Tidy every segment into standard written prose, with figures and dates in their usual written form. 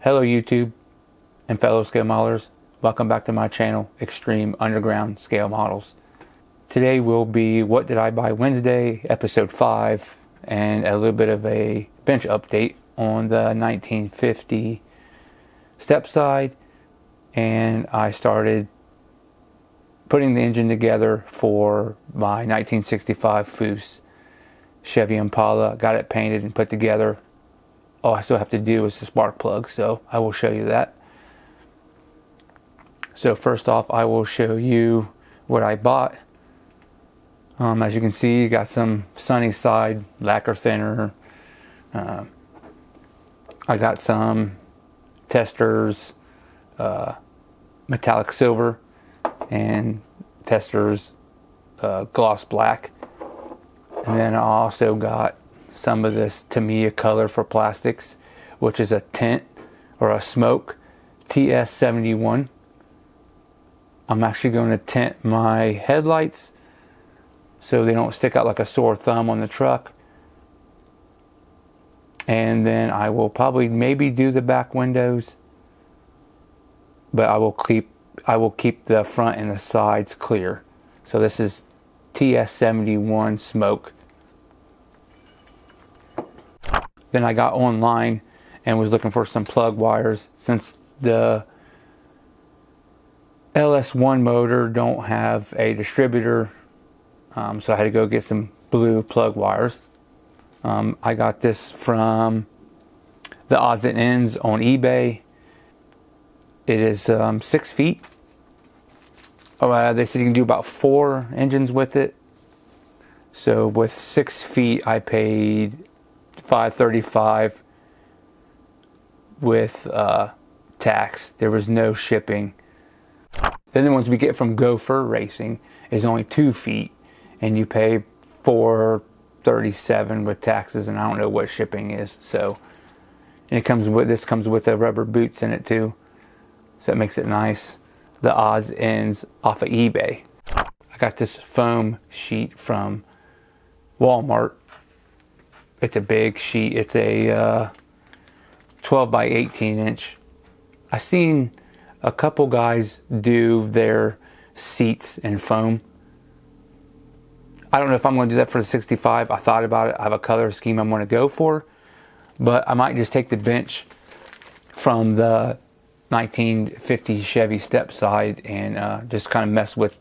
Hello YouTube and fellow scale modelers. Welcome back to my channel, Extreme Underground Scale Models. Today will be What Did I Buy Wednesday, episode 5, and a little bit of a bench update on the 1950 Step Side. And I started putting the engine together for my 1965 Foose Chevy Impala. Got it painted and put together. All I still have to do is the spark plug, so I will show you that. So first off, I will show you what I bought. As you can see, you got some sunny side lacquer thinner. I got some testers, metallic silver, and testers gloss black. And then I also got some of this Tamiya color for plastics, which is a tint or a smoke TS-71. I'm actually going to tint my headlights so they don't stick out like a sore thumb on the truck. And then I will probably maybe do the back windows, but I will keep the front and the sides clear. So this is TS-71 Smoke. Then I got online and was looking for some plug wires, since the LS1 motor don't have a distributor, so I had to go get some blue plug wires. I got this from the odds and ends on eBay. It is 6 feet. They said you can do about 4 engines with it. So with 6 feet, I paid $5.35 with tax. There was no shipping. Then the ones we get from Gopher Racing is only 2 feet, and you pay $4.37 with taxes, and I don't know what shipping is. So, and this comes with the rubber boots in it too, so it makes it nice. The odds ends off of eBay. I got this foam sheet from Walmart. It's a big sheet. It's a 12 by 18 inch. I've seen a couple guys do their seats in foam. I don't know if I'm going to do that for the 65. I thought about it. I have a color scheme I'm going to go for, but I might just take the bench from the 1950 Chevy Step Side and just kind of mess with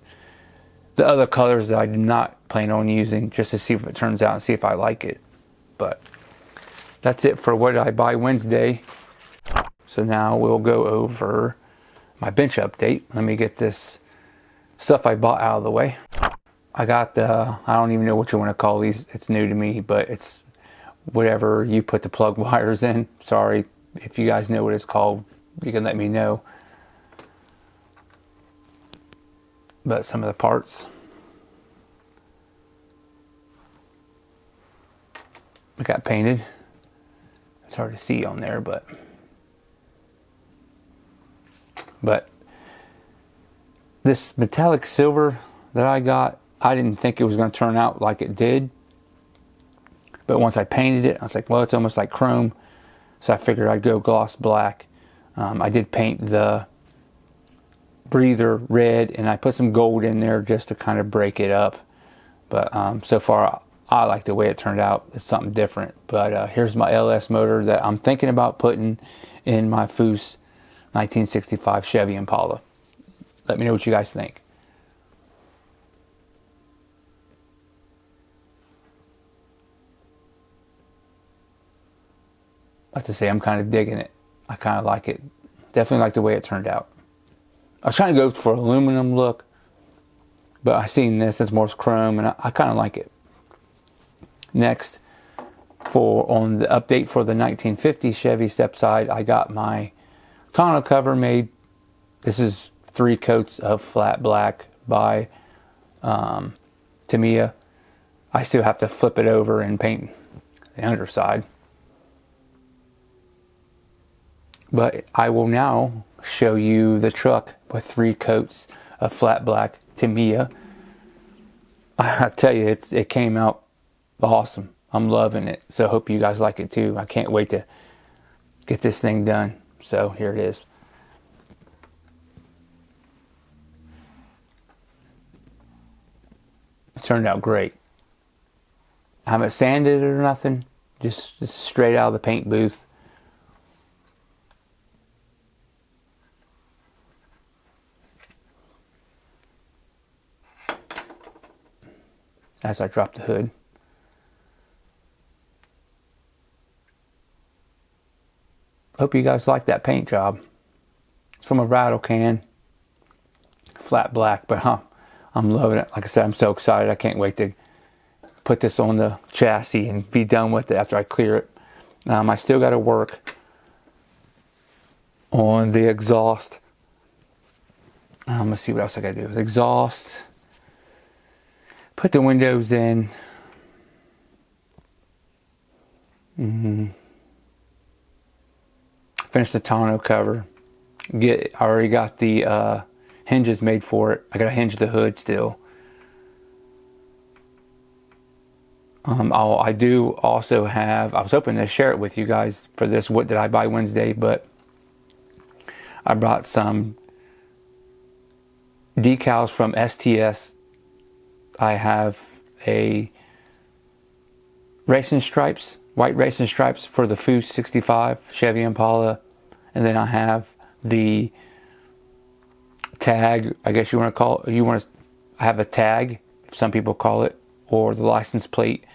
the other colors that I did not plan on using, just to see if it turns out and see if I like it. But that's it for What Did I Buy Wednesday. So now we'll go over my bench update. Let me get this stuff I bought out of the way. I got the, I don't even know what you want to call these. It's new to me, but it's whatever you put the plug wires in. Sorry, if you guys know what it's called, you can let me know. But some of the parts I got painted. It's hard to see on there, but this metallic silver that I got, I didn't think it was going to turn out like it did. But once I painted it, I was like, well, it's almost like chrome. So I figured I'd go gloss black. I did paint the breather red, and I put some gold in there just to kind of break it up. But so far, I like the way it turned out. It's something different. But here's my LS motor that I'm thinking about putting in my Foose 1965 Chevy Impala. Let me know what you guys think. I have to say, I'm kind of digging it. I kind of like it. Definitely like the way it turned out. I was trying to go for an aluminum look, but I seen this, it's more chrome, and I kind of like it. Next, on the update for the 1950 Chevy Step Side, I got my tonneau cover made. This is 3 coats of flat black by Tamiya. I still have to flip it over and paint the underside. But I will now show you the truck with 3 coats of flat black Tamiya. I tell you, it came out awesome. I'm loving it. So I hope you guys like it too. I can't wait to get this thing done. So here it is. It turned out great. I haven't sanded it or nothing. Just straight out of the paint booth. As I drop the hood. Hope you guys like that paint job. It's from a rattle can. Flat black, but I'm loving it. Like I said, I'm so excited. I can't wait to put this on the chassis and be done with it after I clear it. I still got to work on the exhaust. Let's see what else I got to do. The exhaust. Put the windows in. Finish the tonneau cover. I already got the hinges made for it. I got to hinge the hood still. I do also have, I was hoping to share it with you guys for this What Did I Buy Wednesday, but I brought some decals from STS. I have a racing stripes, white racing stripes for the Foose 65 Chevy Impala, and then I have the tag, I guess you want to call it, I have a tag, some people call it, or the license plate,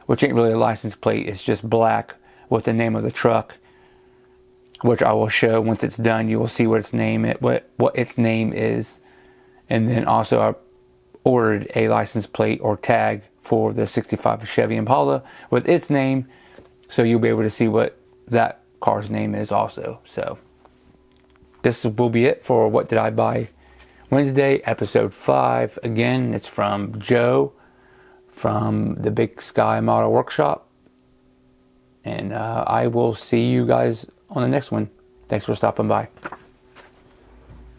which ain't really a license plate, it's just black with the name of the truck, which I will show once it's done. You will see what its name is. And then also I ordered a license plate or tag for the 65 Chevy Impala with its name, so you'll be able to see what that car's name is also. So this will be it for What Did I Buy Wednesday, episode 5. Again, it's from Joe from the Big Sky Model Workshop. And I will see you guys on the next one. Thanks for stopping by.